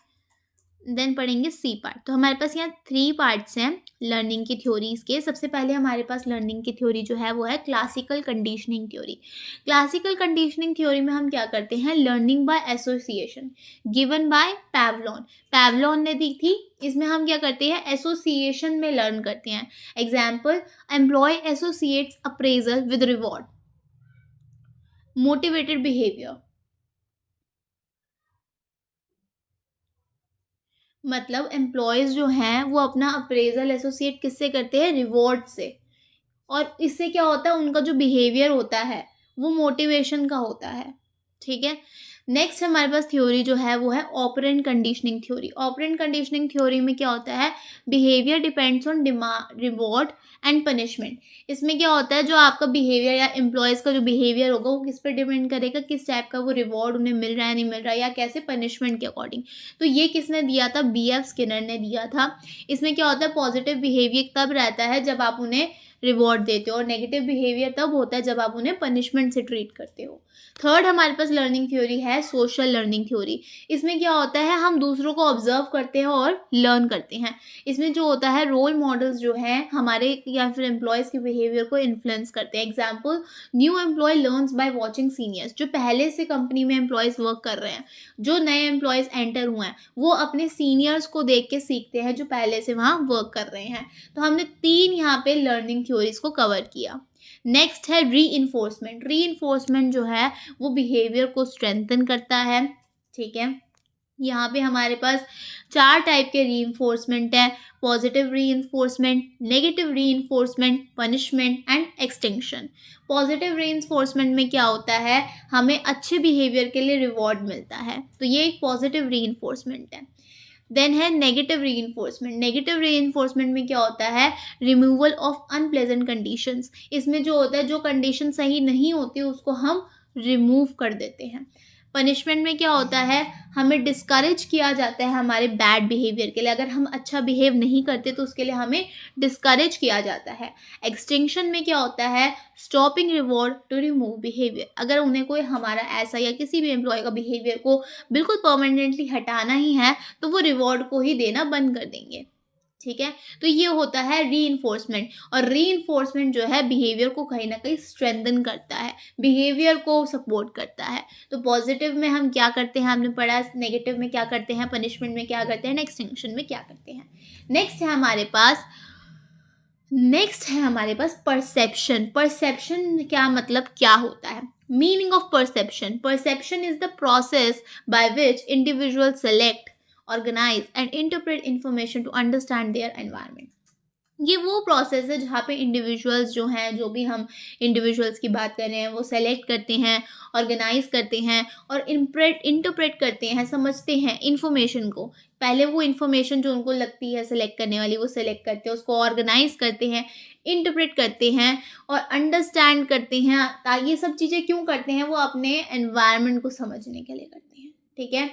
देन पढ़ेंगे सी पार्ट। तो हमारे पास यहाँ 3 पार्ट्स हैं लर्निंग की थ्योरीज के। सबसे पहले हमारे पास लर्निंग की थ्योरी जो है वो है classical conditioning theory. Classical conditioning theory में हम क्या करते हैं? Learning by association given by Pavlov. Pavlov ने दी थी। इसमें हम क्या करते हैं? एसोसिएशन में लर्न करते हैं। Example, employee associates appraisal with reward, motivated behaviour. मतलब एम्प्लॉयज़ जो हैं वो अपना अप्रेजल एसोसिएट किससे करते हैं? रिवॉर्ड से। और इससे क्या होता है? उनका जो बिहेवियर होता है वो मोटिवेशन का होता है। ठीक है। नेक्स्ट हमारे पास थ्योरी जो है वो है operant conditioning theory. Operant conditioning theory में क्या होता है? Behaviour depends on reward and punishment. इसमें क्या होता है? जो आपका बिहेवियर या एम्प्लॉयज़ का जो बिहेवियर होगा वो किस पर डिपेंड करेगा? किस टाइप का वो रिवॉर्ड उन्हें मिल रहा है नहीं मिल रहा है, या कैसे पनिशमेंट के अकॉर्डिंग। तो ये किसने दिया था? BF स्किनर ने दिया था। इसमें क्या होता है? पॉजिटिव बिहेवियर तब रहता है जब आप उन्हें रिवॉर्ड देते हो, और नेगेटिव बिहेवियर तब होता है जब आप उन्हें पनिशमेंट से ट्रीट करते हो। थर्ड हमारे पास लर्निंग थ्योरी है सोशल लर्निंग थ्योरी। इसमें क्या होता है? हम दूसरों को ऑब्जर्व करते हैं और लर्न करते हैं। इसमें जो होता है रोल मॉडल्स जो हैं हमारे या फिर एम्प्लॉयज़ के बिहेवियर को इन्फ्लुएंस करते हैं। Example, new employ learns by watching seniors. जो पहले से कंपनी में एम्प्लॉयज़ वर्क कर रहे हैं, जो नए एम्प्लॉयज़ एंटर हुए हैं, वो अपने सीनियर्स को देख के सीखते हैं जो पहले से वहाँ वर्क कर रहे हैं। तो हमने 3 यहाँ पे लर्निंग थ्योरीज को कवर किया। नेक्स्ट है रीइंफोर्समेंट। रीइंफोर्समेंट जो है वो बिहेवियर को स्ट्रेंथन करता है। ठीक है। यहाँ पे हमारे पास 4 टाइप के रीइंफोर्समेंट है: positive reinforcement, negative reinforcement, punishment and extinction. Positive reinforcement में क्या होता है? हमें अच्छे बिहेवियर के लिए रिवॉर्ड मिलता है, तो ये एक पॉजिटिव रीइंफोर्समेंट है। देन है नेगेटिव रीइंफोर्समेंट। नेगेटिव रीइंफोर्समेंट में क्या होता है? Removal of unpleasant conditions. इसमें जो होता है, जो कंडीशन सही नहीं होती उसको हम रिमूव कर देते हैं। पनिशमेंट में क्या होता है? हमें डिस्करेज किया जाता है हमारे बैड बिहेवियर के लिए। अगर हम अच्छा बिहेव नहीं करते तो उसके लिए हमें डिस्करेज किया जाता है। एक्सटिंक्शन में क्या होता है? Stopping reward to remove behaviour. अगर उन्हें कोई हमारा ऐसा या किसी भी एम्प्लॉय का बिहेवियर को बिल्कुल परमानेंटली हटाना ही है तो वो रिवॉर्ड को ही देना बंद कर देंगे। ठीक है। तो ये होता है रीइंफोर्समेंट। और रीइंफोर्समेंट जो है बिहेवियर को कहीं ना कहीं स्ट्रेंथन करता है, बिहेवियर को सपोर्ट करता है। तो पॉजिटिव में हम क्या करते हैं हमने पढ़ा, नेगेटिव में क्या करते हैं, पनिशमेंट में क्या करते हैं, एक्सटिंक्शन में क्या करते हैं। नेक्स्ट है हमारे पास परसेप्शन। परसेप्शन क्या मतलब क्या होता है? Meaning of perception. Perception is the process by which individuals select, organize and interpret information to understand their environment. ये वो प्रोसेस है जहाँ पे इंडिविजुअल्स जो हैं, जो भी हम इंडिविजुअल्स की बात कर रहे हैं, वो सेलेक्ट करते हैं, ऑर्गेनाइज करते हैं और इंटरप्रेट करते हैं, समझते हैं इंफॉर्मेशन को. पहले वो इंफॉर्मेशन जो उनको लगती है सेलेक्ट करने वाली, वो सेलेक्ट करते हैं, उसको ऑर्गेनाइज करते हैं, इंटरप्रेट करते हैं और अंडरस्टैंड करते हैं. ताकि ये सब चीज़ें क्यों करते हैं? वो अपने एनवायरनमेंट को समझने के लिए करते हैं. ठीक है.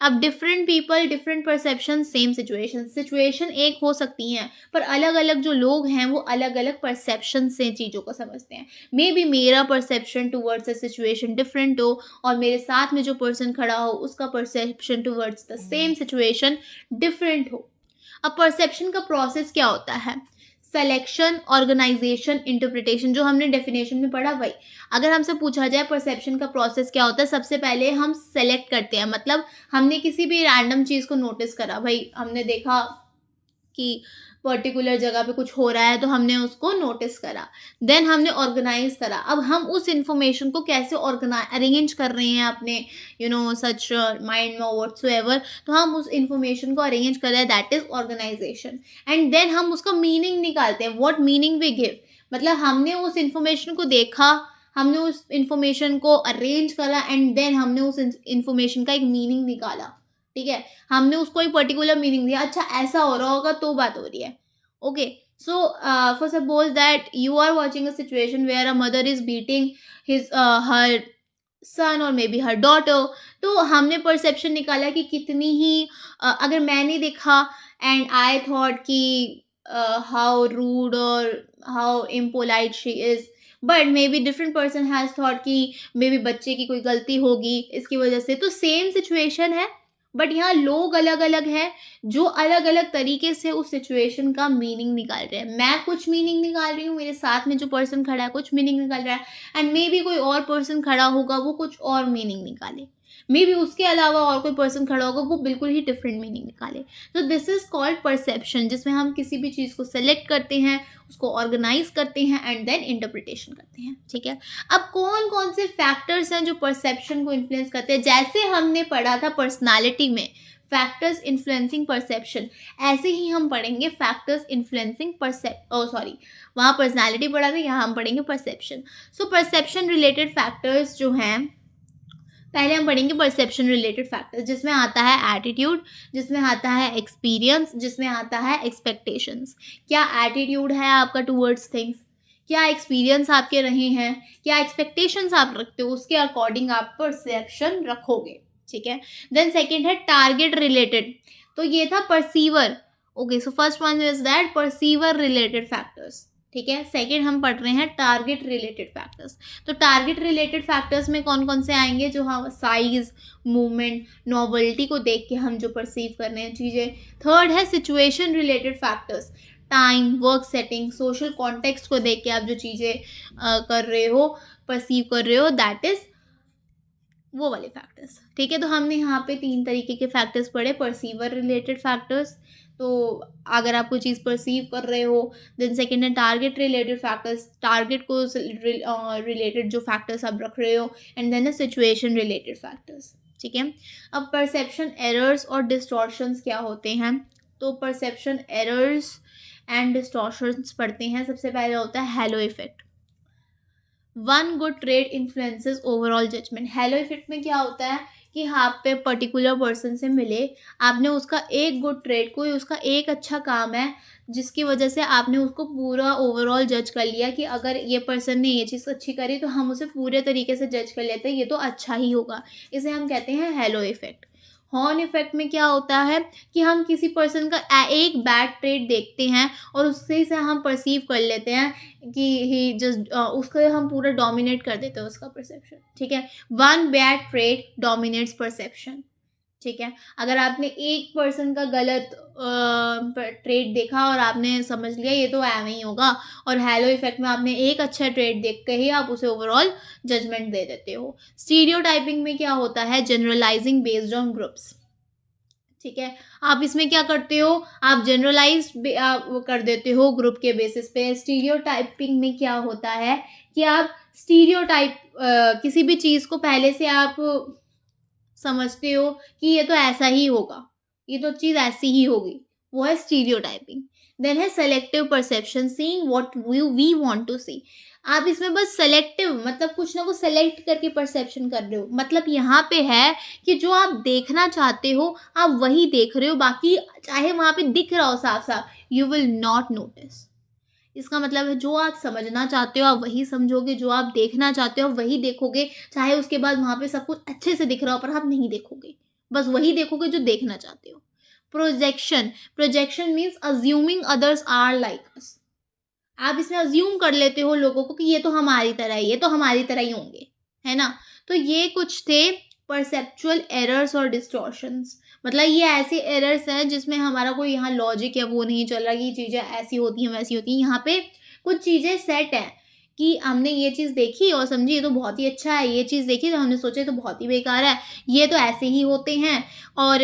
अब different people, different perception, same situation. Situation एक हो सकती हैं पर अलग अलग जो लोग हैं वो अलग अलग परसेप्शन से चीज़ों को समझते हैं. मे बी मेरा perception towards a situation different हो और मेरे साथ में जो पर्सन खड़ा हो उसका perception towards the same situation different हो. अब परसेप्शन का प्रोसेस क्या होता है? Selection, organisation, interpretation. जो हमने डेफिनेशन में पढ़ा वही. अगर हमसे पूछा जाए परसेप्शन का प्रोसेस क्या होता है, सबसे पहले हम सेलेक्ट करते हैं. मतलब हमने किसी भी रैंडम चीज़ को नोटिस करा, भाई हमने देखा कि पर्टिकुलर जगह पे कुछ हो रहा है तो हमने उसको नोटिस करा. देन हमने ऑर्गेनाइज करा. अब हम उस इंफॉर्मेशन को कैसे अरेंज कर रहे हैं अपने सच माइंड में व्हाटसोएवर, तो हम उस इंफॉर्मेशन को अरेंज कर रहे हैं, that is organisation. And then हम उसका मीनिंग निकालते हैं, व्हाट मीनिंग वी गिव. मतलब हमने उस इंफॉर्मेशन को देखा, हमने उस इंफॉर्मेशन को अरेंज करा एंड देन हमने उस इंफॉर्मेशन का एक मीनिंग निकाला. ठीक है. हमने उसको एक पर्टिकुलर मीनिंग दिया, अच्छा ऐसा हो रहा होगा तो बात हो रही है. Okay. So for suppose that you are watching a situation where a mother is beating his her son और मे बी हर डॉटर. तो हमने परसेप्शन निकाला कि कितनी ही अगर मैंने देखा एंड आई थॉट कि हाउ रूड और how impolite she is, but may be different person has thought कि मे बी बच्चे की कोई गलती होगी इसकी वजह से. तो सेम सिचुएशन है बट यहाँ लोग अलग अलग हैं जो अलग अलग तरीके से उस सिचुएशन का मीनिंग निकाल रहे हैं. मैं कुछ मीनिंग निकाल रही हूँ, मेरे साथ में जो पर्सन खड़ा है कुछ मीनिंग निकाल रहा है एंड मे बी कोई और पर्सन खड़ा होगा वो कुछ और मीनिंग निकाले. मे बी उसके अलावा और कोई पर्सन खड़ा होगा वो बिल्कुल ही डिफरेंट मीनिंग निकाले. तो दिस इज कॉल्ड परसेप्शन, जिसमें हम किसी भी चीज़ को सेलेक्ट करते हैं, उसको ऑर्गेनाइज करते हैं एंड देन इंटरप्रिटेशन करते हैं. ठीक है. अब कौन कौन से फैक्टर्स हैं जो परसेप्शन को इन्फ्लुएंस करते हैं? जैसे हमने पढ़ा था पर्सनालिटी में फैक्टर्स इन्फ्लुएंसिंग परसेप्शन, ऐसे ही हम पढ़ेंगे फैक्टर्स इन्फ्लुएंसिंग वहाँ पर्सनालिटी पढ़ा था, यहाँ हम पढ़ेंगे perception. So perception related factors जो हैं, पहले हम पढ़ेंगे परसेप्शन रिलेटेड फैक्टर्स, जिसमें आता है एटीट्यूड, जिसमें आता है एक्सपीरियंस, जिसमें आता है एक्सपेक्टेशंस. क्या एटीट्यूड है आपका टूवर्ड्स थिंग्स, क्या एक्सपीरियंस आपके रहे हैं, क्या एक्सपेक्टेशंस आप रखते हो, उसके अकॉर्डिंग आप परसेप्शन रखोगे. ठीक है. देन सेकेंड है टारगेट रिलेटेड. तो ये था perceiver. Okay. So first one is that perceiver related factors. ठीक है. सेकेंड हम पढ़ रहे हैं टारगेट रिलेटेड फैक्टर्स. तो टारगेट रिलेटेड फैक्टर्स में कौन कौन से आएंगे? जो हम साइज, मूवमेंट, नॉवेल्टी को देख के हम जो परसीव कर रहे हैं चीज़ें. थर्ड है situation related factors. Time, work setting, social context को देख के आप जो चीज़ें कर रहे हो, परसीव कर रहे हो, दैट इज वो वाले फैक्टर्स. ठीक है. तो हमने यहाँ पे 3 तरीके के फैक्टर्स पढ़े. परसीवर रिलेटेड फैक्टर्स, तो अगर आप कोई चीज़ परसीव कर रहे हो. देन सेकेंड है टारगेट रिलेटेड फैक्टर्स, टारगेट को रिलेटेड जो फैक्टर्स आप रख रहे हो. And then situation related factors. ठीक है. अब परसेप्शन एरर्स और डिस्टॉर्शंस क्या होते हैं? तो परसेप्शन एरर्स एंड डिस्टॉर्शंस पढ़ते हैं. सबसे पहले होता है halo effect. One good trait influences overall judgement. Halo effect में क्या होता है कि आप पे पर्टिकुलर पर्सन से मिले, आपने उसका एक गुड ट्रेड, कोई उसका एक अच्छा काम है जिसकी वजह से आपने उसको पूरा ओवरऑल जज कर लिया कि अगर ये पर्सन ने ये चीज़ अच्छी करी तो हम उसे पूरे तरीके से जज कर लेते हैं, ये तो अच्छा ही होगा. इसे हम कहते हैं हैलो इफेक्ट. हॉर्न इफेक्ट में क्या होता है कि हम किसी पर्सन का एक बैड ट्रेड देखते हैं और उससे से हम परसीव कर लेते हैं कि ही जस्ट उसको हम पूरा डोमिनेट कर देते हैं उसका परसेप्शन. ठीक है. One bad trade dominates perception. ठीक है. अगर आपने एक पर्सन का गलत ट्रेड देखा और आपने समझ लिया ये तो ऐਵੇਂ ही होगा, और हैलो इफेक्ट में आपने एक अच्छा ट्रेड देख के ही आप उसे ओवरऑल जजमेंट दे देते हो. स्टीरियोटाइपिंग में क्या होता है? Generalising based on groups. ठीक है. आप इसमें क्या करते हो? आप जनरलाइज कर देते हो ग्रुप के बेसिस पे. स्टीरियोटाइपिंग में क्या होता है कि आप स्टीरियोटाइप, किसी भी चीज़ को पहले से आप समझते हो कि ये तो ऐसा ही होगा, ये तो चीज़ ऐसी ही होगी, वो है स्टीरियोटाइपिंग। देन है selective perception, seeing what we want to see. आप इसमें बस सेलेक्टिव मतलब कुछ ना कुछ सेलेक्ट करके परसेप्शन कर रहे हो, मतलब यहाँ पे है कि जो आप देखना चाहते हो आप वही देख रहे हो, बाकी चाहे वहाँ पे दिख रहा हो साफ साफ, यू विल नॉट नोटिस। इसका मतलब है जो आप समझना चाहते हो आप वही समझोगे, जो आप देखना चाहते हो आप वही देखोगे, चाहे उसके बाद वहाँ पे सब कुछ अच्छे से दिख रहा हो पर आप नहीं देखोगे, बस वही देखोगे जो देखना चाहते हो। Projection, projection means assuming others are like us. आप इसमें अज्यूम कर लेते हो लोगों को कि ये तो हमारी तरह ही, ये तो हमारी तरह ही होंगे, है ना। तो ये कुछ थे परसेप्चुअल एरर्स और डिस्टॉर्शंस। मतलब ये ऐसे एरर्स हैं जिसमें हमारा कोई यहाँ लॉजिक या वो नहीं चल रहा कि चीज़ें ऐसी होती हैं वैसी होती हैं। यहाँ पे कुछ चीज़ें सेट हैं कि हमने ये चीज़ देखी और समझी ये तो बहुत ही अच्छा है, ये चीज़ देखी तो हमने सोचा ये तो बहुत ही बेकार है, ये तो ऐसे ही होते हैं और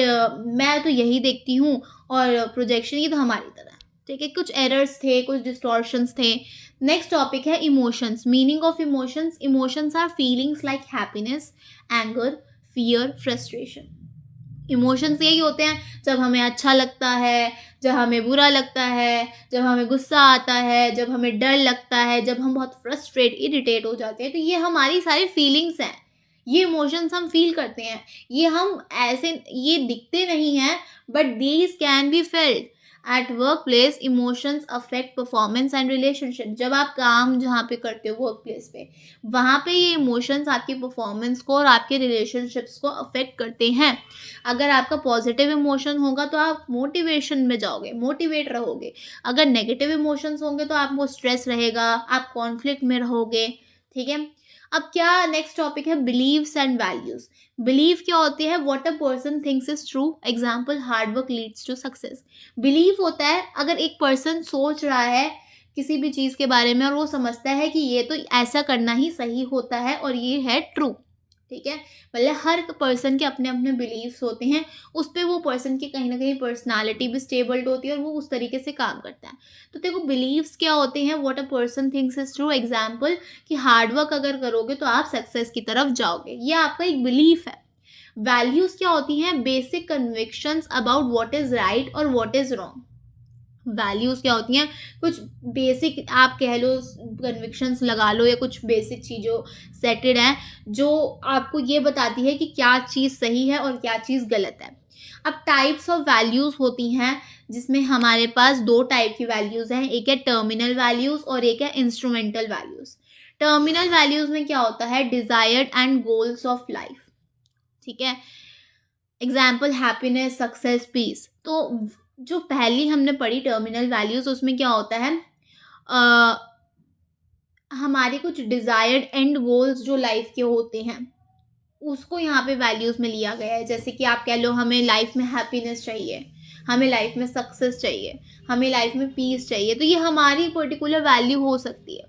मैं तो यही देखती हूँ और प्रोजेक्शन ये तो हमारी तरह है। ठीक है, कुछ एरर्स थे, कुछ डिस्टॉर्शंस थे। नेक्स्ट टॉपिक है emotions. Meaning of emotions. Emotions are feelings like happiness, anger, fear, frustration. Emotions यही होते हैं जब हमें अच्छा लगता है, जब हमें बुरा लगता है, जब हमें गुस्सा आता है, जब हमें डर लगता है, जब हम बहुत फ्रस्ट्रेट इरिटेट हो जाते हैं, तो ये हमारी सारी फीलिंग्स हैं। ये इमोशंस हम फील करते हैं, ये हम ऐसे ये दिखते नहीं हैं but these can be felt. At work place emotions affect performance and relationship. जब आप काम जहाँ पे करते हो वर्क प्लेस पे, वहाँ पे ये इमोशंस आपकी परफॉर्मेंस को और आपके रिलेशनशिप्स को अफेक्ट करते हैं। अगर आपका पॉजिटिव इमोशन होगा तो आप मोटिवेशन में जाओगे, मोटिवेट रहोगे। अगर नेगेटिव इमोशंस होंगे तो आपको स्ट्रेस रहेगा, आप कॉन्फ्लिक्ट में रहोगे। ठीक है, अब क्या नेक्स्ट टॉपिक है बिलीव्स एंड वैल्यूज। बिलीव क्या होती है, what a person thinks is true. Example, hard work leads to success. Belief होता है अगर एक पर्सन सोच रहा है किसी भी चीज़ के बारे में और वो समझता है कि ये तो ऐसा करना ही सही होता है और ये है ट्रू। ठीक है, मतलब हर पर्सन के अपने अपने बिलीव्स होते हैं, उस पर वो पर्सन की कहीं ना कहीं पर्सनालिटी भी स्टेबल्ड होती है और वो उस तरीके से काम करता है। तो देखो बिलीव्स क्या होते हैं, what a person thinks is true. Example कि हार्डवर्क अगर करोगे तो आप सक्सेस की तरफ जाओगे, ये आपका एक बिलीफ है। वैल्यूज क्या होती हैं, basic convictions about what is right और व्हाट इज रॉन्ग। वैल्यूज क्या होती हैं, कुछ बेसिक आप कह लो कन्विक्शंस लगा लो या कुछ बेसिक चीज़ों सेटेड हैं जो आपको ये बताती है कि क्या चीज़ सही है और क्या चीज़ गलत है। अब टाइप्स ऑफ वैल्यूज होती हैं जिसमें हमारे पास दो टाइप की वैल्यूज हैं, एक है टर्मिनल वैल्यूज और एक है इंस्ट्रूमेंटल वैल्यूज। टर्मिनल वैल्यूज में क्या होता है, desired and goals of life. ठीक है, एग्जाम्पल हैप्पीनेस, सक्सेस, पीस। तो जो पहली हमने पढ़ी टर्मिनल वैल्यूज, उसमें क्या होता है, हमारे कुछ डिजायर्ड एंड गोल्स जो लाइफ के होते हैं उसको यहाँ पे वैल्यूज में लिया गया है। जैसे कि आप कह लो हमें लाइफ में हैप्पीनेस चाहिए, हमें लाइफ में सक्सेस चाहिए, हमें लाइफ में पीस चाहिए, तो ये हमारी पर्टिकुलर वैल्यू हो सकती है।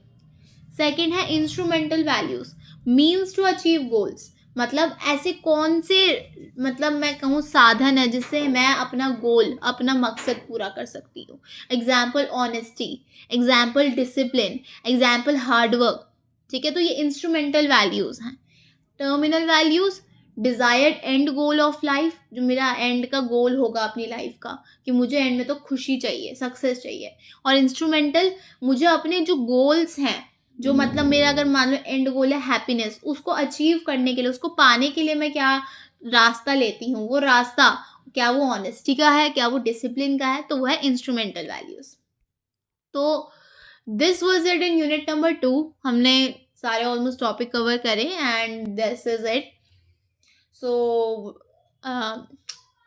सेकंड है instrumental values, means to achieve goals. मतलब ऐसे कौन से, मतलब मैं कहूँ साधन है जिससे मैं अपना गोल, अपना मकसद पूरा कर सकती हूँ। Example honesty, example discipline, example hard work. ठीक है, तो ये इंस्ट्रूमेंटल वैल्यूज हैं। Terminal values, desired and goal of life, जो मेरा एंड का गोल होगा अपनी लाइफ का, कि मुझे एंड में तो खुशी चाहिए, सक्सेस चाहिए। और इंस्ट्रूमेंटल, मुझे अपने जो गोल्स हैं, जो मतलब मेरा अगर मान लो एंड गोल है हैप्पीनेस, उसको अचीव करने के लिए, उसको पाने के लिए मैं क्या रास्ता लेती हूँ, वो रास्ता क्या वो ऑनेस्टी का है, क्या वो डिसिप्लिन का है, तो वो है इंस्ट्रूमेंटल वैल्यूज। तो this was it in unit number 2। हमने सारे ऑलमोस्ट टॉपिक कवर करें and this is it. So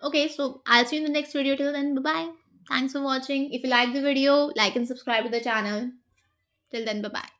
okay, so I'll see you in the next video. Till then, bye bye. Thanks for watching. If you like the video, like and subscribe to the channel. Till then, bye bye.